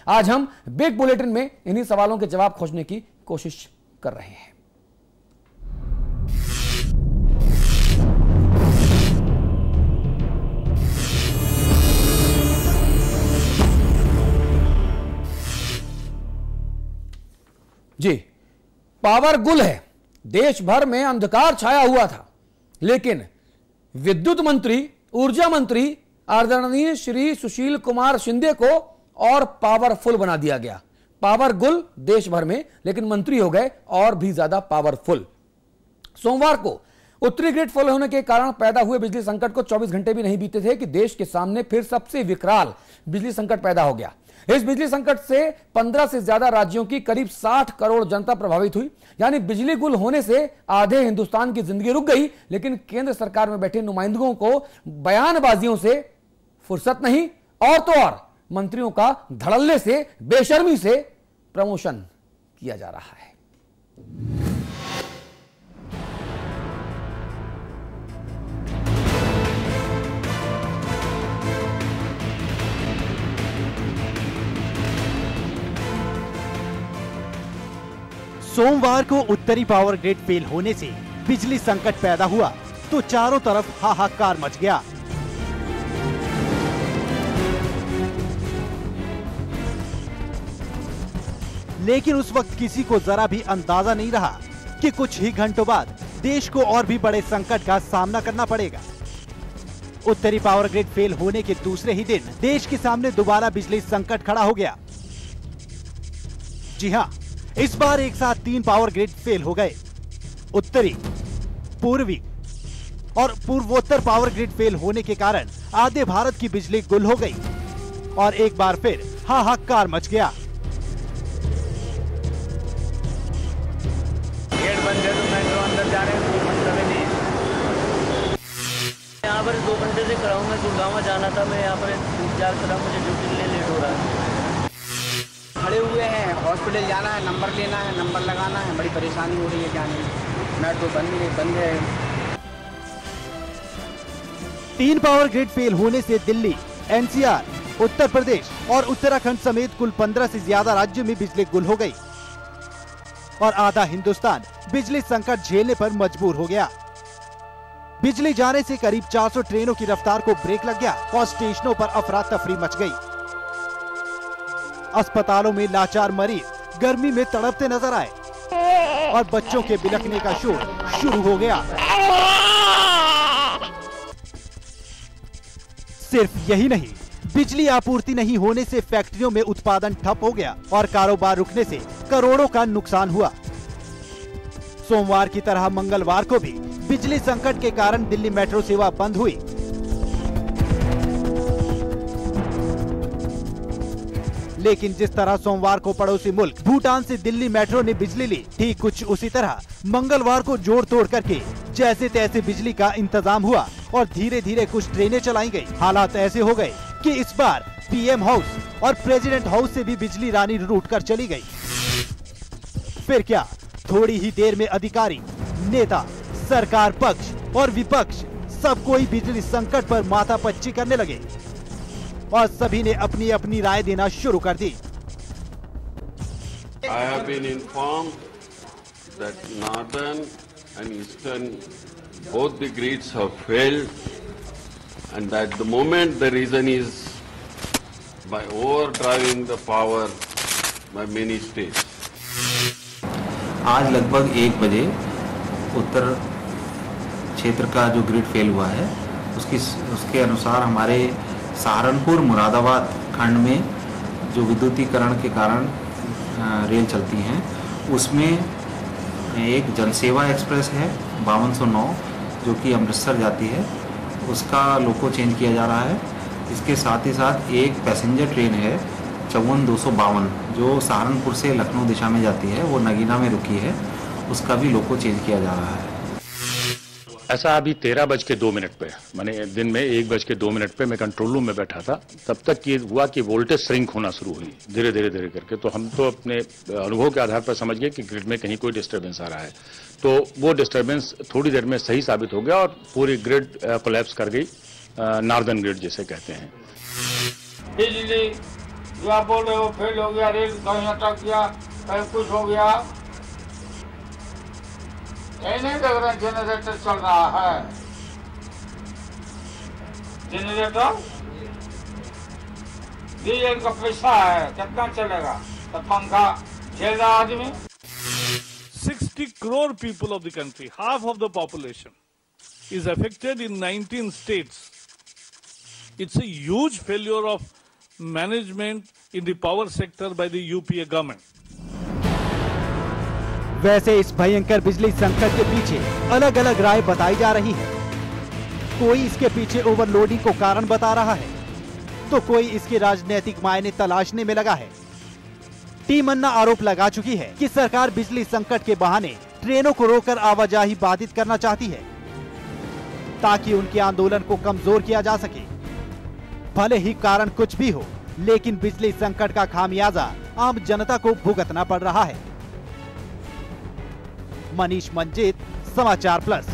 आज हम big bulletin में इन्हीं सवालों के जवाब खोजने की कोशिश कर रहे हैं। जी, पावर गुल है। देश भर में अंधकार छाया हुआ था, लेकिन विद्युत मंत्री, ऊर्जा मंत्री आदरणीय श्री सुशील कुमार शिंदे को और पावरफुल बना दिया गया। पावर गुल देश भर में, लेकिन मंत्री हो गए और भी ज्यादा पावरफुल। सोमवार को उत्तरी ग्रिड फेल होने के कारण पैदा हुए बिजली संकट को 24 घंटे भी नहीं बीते थे कि देश के सामने फिर सबसे विकराल बिजली संकट पैदा हो गया। इस बिजली संकट से 15 से ज्यादा राज्यों की करीब 60 करोड़ जनता प्रभावित हुई। यानी बिजली गुल होने से आधे हिंदुस्तान की जिंदगी रुक गई। लेकिन केंद्र सरकार में बैठे नुमाइंदों को बयानबाजियों से फुर्सत नहीं, और तो और मंत्रियों का धड़ल्ले से, बेशर्मी से प्रमोशन किया जा रहा है। सोमवार को उत्तरी पावर ग्रिड फेल होने से बिजली संकट पैदा हुआ तो चारों तरफ हाहाकार मच गया। लेकिन उस वक्त किसी को जरा भी अंदाजा नहीं रहा कि कुछ ही घंटों बाद देश को और भी बड़े संकट का सामना करना पड़ेगा। उत्तरी पावर ग्रिड फेल होने के दूसरे ही दिन देश के सामने दोबारा बिजली संकट खड़ा हो गया। जी हां, इस बार एक साथ 3 पावर ग्रिड फेल हो गए। उत्तरी, पूर्वी और पूर्वोत्तर पावर ग्रिड फेल होने के कारण आधे भारत की बिजली गुल हो गई और एक बार फिर हाहाकार मच गया। गेट बंद है तो मेट्रो अंदर जा रहे हैं, कोई मतलब ही नहीं। यहाँ पर 2 घंटे से खड़ा हूँ, मैं गुड़गांव जाना था, मैं यहाँ पर इंतजार कर रहा हूँ, मुझे ड्यूटी के लिए लेट हो रहा है। खड़े हुए हैं, हॉस्पिटल जाना है, नंबर लेना है, नंबर लगाना है, बड़ी परेशानी हो रही है। क्या नहीं, मेट्रो बंद है। 3 पावर ग्रिड फेल होने से दिल्ली, एनसीआर, उत्तर प्रदेश और उत्तराखंड समेत कुल 15 से ज्यादा राज्यों में बिजली गुल हो गई और आधा हिंदुस्तान बिजली संकट झेलने पर मजबूर हो गया। बिजली जाने से करीब 400 ट्रेनों की रफ्तार को ब्रेक लग गया और स्टेशनों पर अफरा तफरी मच गई। अस्पतालों में लाचार मरीज गर्मी में तड़पते नजर आए और बच्चों के बिलखने का शोर शुरू हो गया। सिर्फ यही नहीं, बिजली आपूर्ति नहीं होने से फैक्ट्रियों में उत्पादन ठप हो गया और कारोबार रुकने से करोड़ों का नुकसान हुआ। सोमवार की तरह मंगलवार को भी बिजली संकट के कारण दिल्ली मेट्रो सेवा बंद हुई। लेकिन जिस तरह सोमवार को पड़ोसी मुल्क भूटान से दिल्ली मेट्रो ने बिजली ली, ठीक कुछ उसी तरह मंगलवार को जोड़ तोड़ करके जैसे तैसे बिजली का इंतजाम हुआ और धीरे धीरे कुछ ट्रेनें चलाई गई। हालात ऐसे हो गए कि इस बार पीएम हाउस और प्रेसिडेंट हाउस से भी बिजली रानी रूट कर चली गई। फिर क्या, थोड़ी ही देर में अधिकारी, नेता, सरकार पक्ष और विपक्ष सब कोई बिजली संकट पर माथापच्ची करने लगे और सभी ने अपनी अपनी राय देना शुरू कर दी। I have been informed that northern and eastern both the grids have failed, and that the moment the reason is by overdriving the power by many states. आज लगभग 1 बजे उत्तर क्षेत्र का जो ग्रिड फेल हुआ है उसके अनुसार हमारे सहारनपुर मुरादाबाद खंड में जो विद्युतीकरण के कारण रेल चलती हैं उसमें एक जनसेवा एक्सप्रेस है 5209 जो कि अमृतसर जाती है, उसका लोको चेंज किया जा रहा है। इसके साथ ही साथ एक पैसेंजर ट्रेन है 54-252 जो सहारनपुर से लखनऊ दिशा में जाती है, वो नगीना में रुकी है, उसका भी लोको चेंज किया जा रहा है। ऐसा अभी 13:02 पे, मैंने दिन में 1:02 पे मैं कंट्रोल रूम में बैठा था, तब तक ये हुआ कि वोल्टेज श्रिंक होना शुरू हुई धीरे धीरे करके। तो हम तो अपने अनुभव के आधार पर समझ गए कि ग्रिड में कहीं कोई डिस्टर्बेंस आ रहा है। तो वो डिस्टर्बेंस थोड़ी देर में सही साबित हो गया और पूरी ग्रिड कोलैप्स कर गई, नॉर्दर्न ग्रिड जिसे कहते हैं। बिजली जो आप बोल रहे हो फेल हो गया, रेल कहीं अटक गया, कहीं कुछ हो गया, ये नहीं लग रहा जनरेटर चल रहा है। जनरेटर डीजल का पैसा है, कितना चलेगा? तो पंखा झेल रहा आदमी। 60 crore people of the country, half of the population, is affected in 19 states. It's a huge failure of management in the power sector by the UPA government. वैसे इस भयंकर बिजली संकट के पीछे अलग अलग राय बताई जा रही है। कोई इसके पीछे ओवरलोडिंग को कारण बता रहा है, तो कोई इसके राजनीतिक मायने तलाशने में लगा है। टीम अन्ना आरोप लगा चुकी है कि सरकार बिजली संकट के बहाने ट्रेनों को रोककर आवाजाही बाधित करना चाहती है, ताकि उनके आंदोलन को कमजोर किया जा सके। भले ही कारण कुछ भी हो, लेकिन बिजली संकट का खामियाजा आम जनता को भुगतना पड़ रहा है। मनीष मंजित, समाचार प्लस।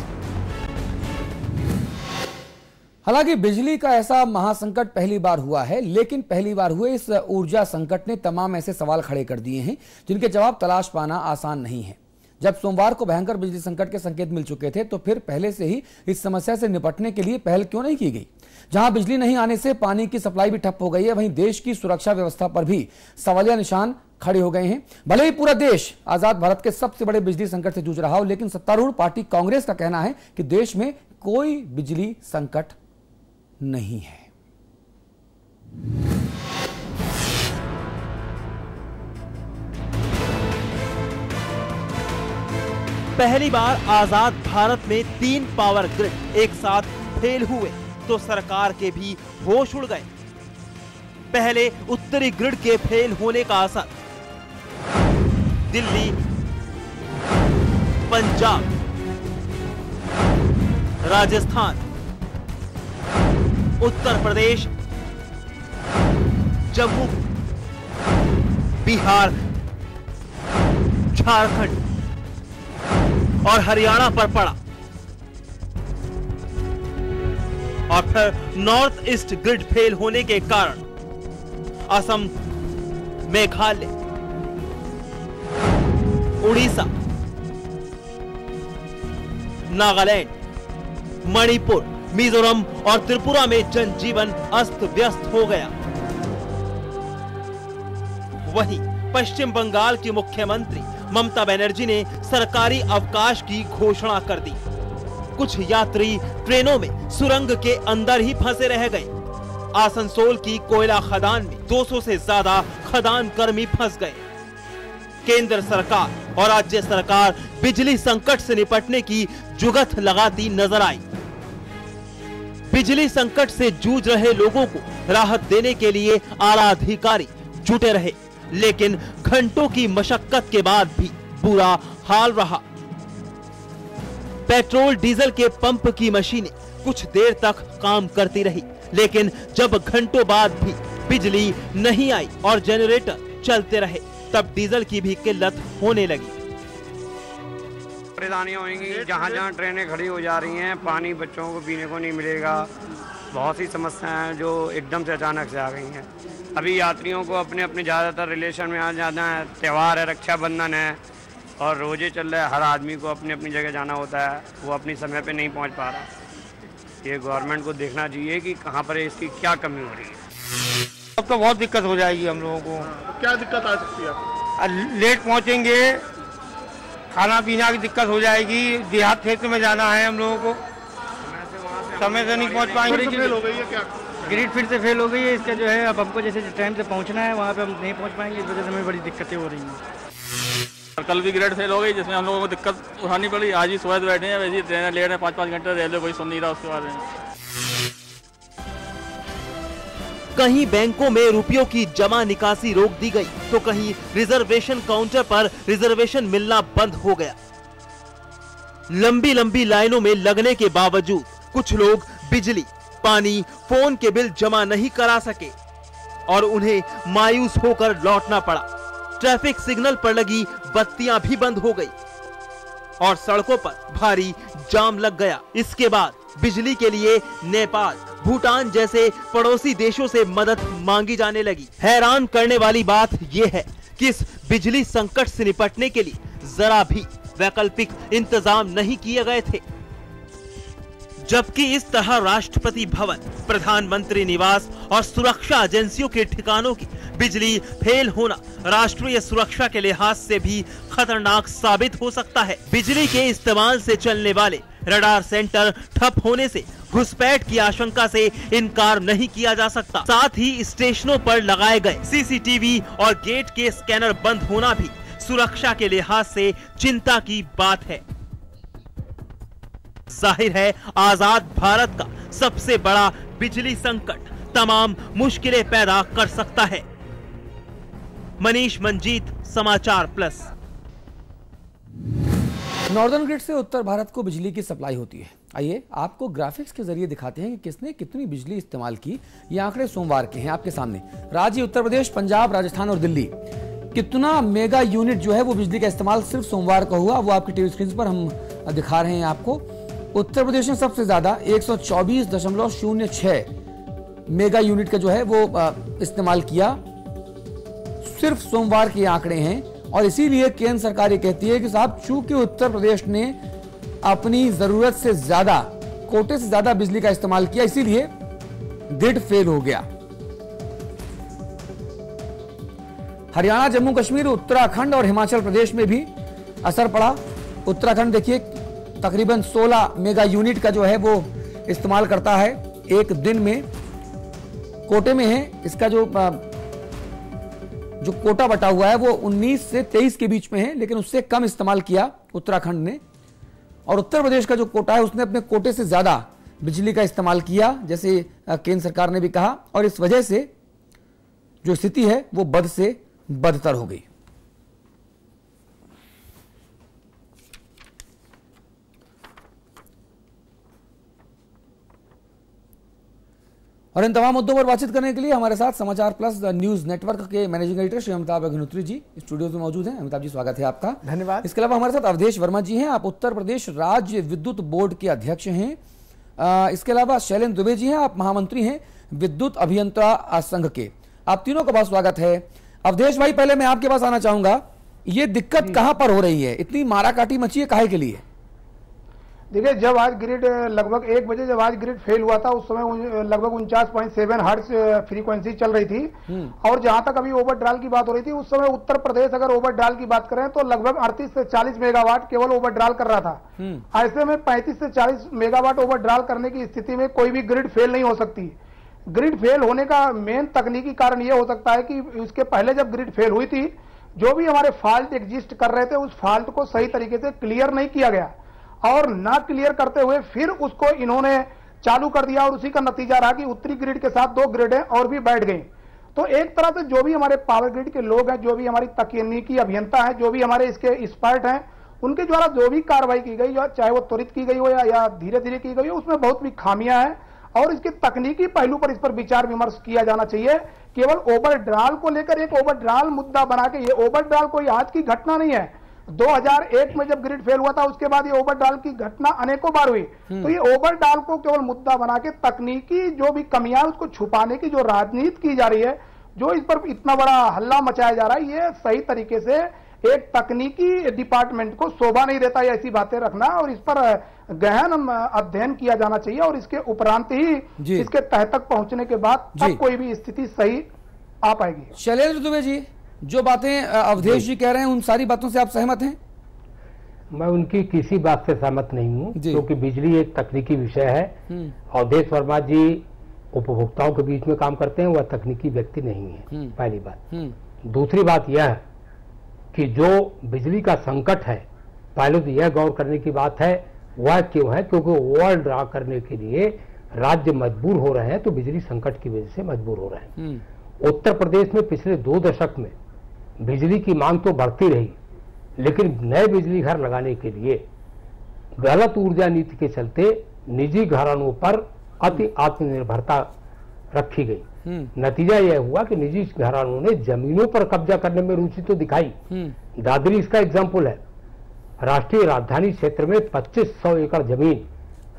हालांकि बिजली का ऐसा महासंकट पहली बार हुआ है, लेकिन पहली बार हुए इस ऊर्जा संकट ने तमाम ऐसे सवाल खड़े कर दिए हैं जिनके जवाब तलाश पाना आसान नहीं है। जब सोमवार को भयंकर बिजली संकट के संकेत मिल चुके थे, तो फिर पहले से ही इस समस्या से निपटने के लिए पहल क्यों नहीं की गई? जहां बिजली नहीं आने से पानी की सप्लाई भी ठप हो गई है, वहीं देश की सुरक्षा व्यवस्था पर भी सवालिया निशान खड़े हो गए हैं। भले ही पूरा देश आजाद भारत के सबसे बड़े बिजली संकट से जूझ रहा हो, लेकिन सत्तारूढ़ पार्टी कांग्रेस का कहना है कि देश में कोई बिजली संकट नहीं है। पहली बार आजाद भारत में 3 पावर ग्रिड एक साथ फेल हुए तो सरकार के भी होश उड़ गए। पहले उत्तरी ग्रिड के फेल होने का असर दिल्ली, पंजाब, राजस्थान, उत्तर प्रदेश, जम्मू, बिहार, झारखंड और हरियाणा पर पड़ा। और फिर नॉर्थ ईस्ट ग्रिड फेल होने के कारण असम, मेघालय, उड़ीसा, नागालैंड, मणिपुर, मिजोरम और त्रिपुरा में जनजीवन अस्त व्यस्त हो गया। वहीं पश्चिम बंगाल की मुख्यमंत्री ममता बनर्जी ने सरकारी अवकाश की घोषणा कर दी। कुछ यात्री ट्रेनों में सुरंग के अंदर ही फंसे रह गए। आसनसोल की कोयला खदान में 200 से ज्यादा खदान कर्मी फंस गए। केंद्र सरकार और राज्य सरकार बिजली संकट से निपटने की जुगत लगाती नजर आई। बिजली संकट से जूझ रहे लोगों को राहत देने के लिए आला अधिकारी जुटे रहे, लेकिन घंटों की मशक्कत के बाद भी बुरा हाल रहा। पेट्रोल डीजल के पंप की मशीनें कुछ देर तक काम करती रही, लेकिन जब घंटों बाद भी बिजली नहीं आई और जनरेटर चलते रहे, तब डीजल की भी किल्लत होने लगी। परेशानियां होंगी, जहाँ जहाँ ट्रेनें खड़ी हो जा रही हैं, पानी बच्चों को पीने को नहीं मिलेगा। बहुत सी समस्याएं हैं जो एकदम से अचानक से आ गई हैं। अभी यात्रियों को अपने अपने ज़्यादातर रिलेशन में आ जाना है। त्यौहार है, रक्षाबंधन है और रोजे चल रहा है। हर आदमी को अपनी अपनी जगह जाना होता है, वो अपनी समय पे नहीं पहुंच पा रहा। ये गवर्नमेंट को देखना चाहिए कि कहाँ पर इसकी क्या कमी हो रही है। अब तो बहुत दिक्कत हो जाएगी हम लोगों को। क्या दिक्कत आ सकती है? लेट पहुँचेंगे, खाना पीना की दिक्कत हो जाएगी। देहात क्षेत्र में जाना है हम लोगों को, समय से नहीं पहुँच पाएंगे। फेल हो गई है क्या? ग्रिड फिर से फेल हो गई है। इसका जो है अब हमको जैसे टाइम से पहुंचना है, वहाँ पे हम नहीं पहुंच पाएंगे। इस वजह से हमें बड़ी दिक्कतें हो रही हैं। कल भी ग्रेड फेल हो गई, जिसमें हम लोगों को दिक्कत उठानी पड़ी। आज ही सुबह बैठे हैं, वैसे ट्रेन लेट है 5-5 घंटे, रेलवे कोई सुन नहीं रहा उसके बारे में। कहीं बैंकों में रुपयों की जमा निकासी रोक दी गई, तो कहीं रिजर्वेशन काउंटर पर रिजर्वेशन मिलना बंद हो गया। लंबी लंबी लाइनों में लगने के बावजूद कुछ लोग बिजली, पानी, फोन के बिल जमा नहीं करा सके और उन्हें मायूस होकर लौटना पड़ा। ट्रैफिक सिग्नल पर लगी बत्तियां भी बंद हो गई और सड़कों पर भारी जाम लग गया। इसके बाद बिजली के लिए नेपाल, भूटान जैसे पड़ोसी देशों से मदद मांगी जाने लगी। हैरान करने वाली बात यह है कि इस बिजली संकट से निपटने के लिए जरा भी वैकल्पिक इंतजाम नहीं किए गए थे, जबकि इस तरह राष्ट्रपति भवन, प्रधानमंत्री निवास और सुरक्षा एजेंसियों के ठिकानों की बिजली फेल होना राष्ट्रीय सुरक्षा के लिहाज से भी खतरनाक साबित हो सकता है। बिजली के इस्तेमाल से चलने वाले रडार सेंटर ठप होने से घुसपैठ की आशंका से इनकार नहीं किया जा सकता। साथ ही स्टेशनों पर लगाए गए सीसीटीवी और गेट के स्कैनर बंद होना भी सुरक्षा के लिहाज से चिंता की बात है। जाहिर है आजाद भारत का सबसे बड़ा बिजली संकट तमाम मुश्किलें पैदा कर सकता है। मनीष मंजीत, समाचार प्लस। नॉर्दर्न ग्रिड से उत्तर भारत को बिजली की सप्लाई होती है। आइए आपको ग्राफिक्स के जरिए दिखाते हैं कि किसने कितनी बिजली इस्तेमाल की। ये आंकड़े सोमवार के हैं आपके सामने। राज्य उत्तर प्रदेश, पंजाब, राजस्थान और दिल्ली, कितना मेगा यूनिट जो है वो बिजली का इस्तेमाल सिर्फ सोमवार को हुआ, वो आपकी टीवी स्क्रीन पर हम दिखा रहे हैं आपको। उत्तर प्रदेश ने सबसे ज्यादा 124.06 मेगा यूनिट का जो है वो इस्तेमाल किया। सिर्फ सोमवार के आंकड़े हैं और इसीलिए केंद्र सरकार ये कहती है कि साहब चूंकि उत्तर प्रदेश ने अपनी जरूरत से ज्यादा, कोटे से ज्यादा बिजली का इस्तेमाल किया, इसीलिए ग्रिड फेल हो गया। हरियाणा, जम्मू कश्मीर, उत्तराखंड और हिमाचल प्रदेश में भी असर पड़ा। उत्तराखंड देखिए तकरीबन 16 मेगा यूनिट का जो है वो इस्तेमाल करता है एक दिन में, कोटे में है। इसका जो कोटा बटा हुआ है वो 19 से 23 के बीच में है, लेकिन उससे कम इस्तेमाल किया उत्तराखंड ने। और उत्तर प्रदेश का जो कोटा है उसने अपने कोटे से ज्यादा बिजली का इस्तेमाल किया, जैसे केंद्र सरकार ने भी कहा। और इस वजह से जो स्थिति है वो बद से बदतर हो गई। और इन तमाम मुद्दों पर बातचीत करने के लिए हमारे साथ समाचार प्लस न्यूज नेटवर्क के managing editor Shri Amitabh Agnihotri ji studio में मौजूद हैं। अमिताभ जी, स्वागत है आपका। धन्यवाद। इसके अलावा हमारे साथ अवधेश वर्मा जी हैं, आप उत्तर प्रदेश राज्य विद्युत बोर्ड के अध्यक्ष हैं। इसके अलावा शैलेंद्र दुबे जी हैं, आप महामंत्री हैं विद्युत अभियंता संघ के। आप तीनों का बहुत स्वागत है। अवधेश भाई, पहले मैं आपके पास आना चाहूंगा, ये दिक्कत कहां पर हो रही है? इतनी माराकाटी मची है काहे के लिए? देखिए, जब आज ग्रिड लगभग 1 बजे जब आज ग्रिड फेल हुआ था, उस समय लगभग 49.7 हर्ट्ज फ्रीक्वेंसी चल रही थी। और जहां तक अभी ओवरड्राल की बात हो रही थी, उस समय उत्तर प्रदेश अगर ओवरड्राल की बात करें तो लगभग 38 से 40 मेगावाट केवल ओवरड्राल कर रहा था। ऐसे में 35 से 40 मेगावाट ओवरड्राल करने की स्थिति में कोई भी ग्रिड फेल नहीं हो सकती। ग्रिड फेल होने का मेन तकनीकी कारण यह हो सकता है कि उसके पहले जब ग्रिड फेल हुई थी, जो भी हमारे फॉल्ट एग्जिस्ट कर रहे थे, उस फॉल्ट को सही तरीके से क्लियर नहीं किया गया। और ना क्लियर करते हुए फिर उसको इन्होंने चालू कर दिया और उसी का नतीजा रहा कि उत्तरी ग्रिड के साथ 2 ग्रिडें और भी बैठ गई। तो एक तरह से जो भी हमारे पावर ग्रिड के लोग हैं, जो भी हमारी तकनीकी अभियंता हैं, जो भी हमारे इसके एक्सपर्ट हैं, उनके द्वारा जो भी कार्रवाई की गई, चाहे वो त्वरित की गई हो या धीरे धीरे की गई हो, उसमें बहुत भी खामियां हैं और इसके तकनीकी पहलू पर इस पर विचार विमर्श किया जाना चाहिए। केवल ओवरड्राल को लेकर एक ओवरड्राल मुद्दा बना के, ये ओवरड्राल कोई आज की घटना नहीं है। 2001 में जब ग्रिड फेल हुआ था, उसके बाद ये ओवरड्राल की घटना अनेकों बार हुई। तो ये ओवरड्राल को केवल मुद्दा बना के तकनीकी जो भी कमियां उसको छुपाने की जो राजनीति की जा रही है, जो इस पर इतना बड़ा हल्ला मचाया जा रहा है, ये सही तरीके से एक तकनीकी डिपार्टमेंट को शोभा नहीं देता है ऐसी बातें रखना। और इस पर गहन अध्ययन किया जाना चाहिए और इसके उपरांत ही इसके तह तक पहुंचने के बाद तब कोई भी स्थिति सही आ पाएगी। शैलेंद्र दुबे जी, जो बातें अवधेश जी कह रहे हैं, उन सारी बातों से आप सहमत हैं? मैं उनकी किसी बात से सहमत नहीं हूं, क्योंकि बिजली एक तकनीकी विषय है। अवधेश वर्मा जी उपभोक्ताओं के बीच में काम करते हैं, वह तकनीकी व्यक्ति नहीं है, पहली बात। दूसरी बात यह है कि जो बिजली का संकट है, पहले तो यह गौर करने की बात है वह क्यों है, क्योंकि ओवर ड्रा करने के लिए राज्य मजबूर हो रहे हैं, तो बिजली संकट की वजह से मजबूर हो रहे हैं। उत्तर प्रदेश में पिछले 2 दशक में बिजली की मांग तो बढ़ती रही, लेकिन नए बिजली घर लगाने के लिए गलत ऊर्जा नीति के चलते निजी घरानों पर अति आत्मनिर्भरता रखी गई। नतीजा यह हुआ कि निजी घरानों ने जमीनों पर कब्जा करने में रुचि तो दिखाई। दादरी इसका एग्जाम्पल है। राष्ट्रीय राजधानी क्षेत्र में 2500 एकड़ जमीन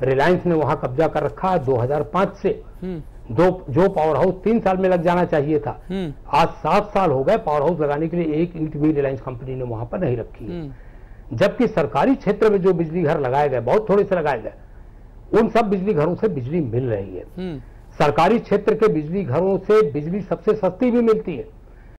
रिलायंस ने वहां कब्जा कर रखा है 2005 से। जो पावर हाउस 3 साल में लग जाना चाहिए था, आज 7 साल हो गए पावर हाउस लगाने के लिए, एक ईंट भी रिलायंस कंपनी ने वहां पर नहीं रखी है। जबकि सरकारी क्षेत्र में जो बिजली घर लगाए गए, बहुत थोड़े से लगाए गए, उन सब बिजली घरों से बिजली मिल रही है। सरकारी क्षेत्र के बिजली घरों से बिजली सबसे सस्ती भी मिलती है।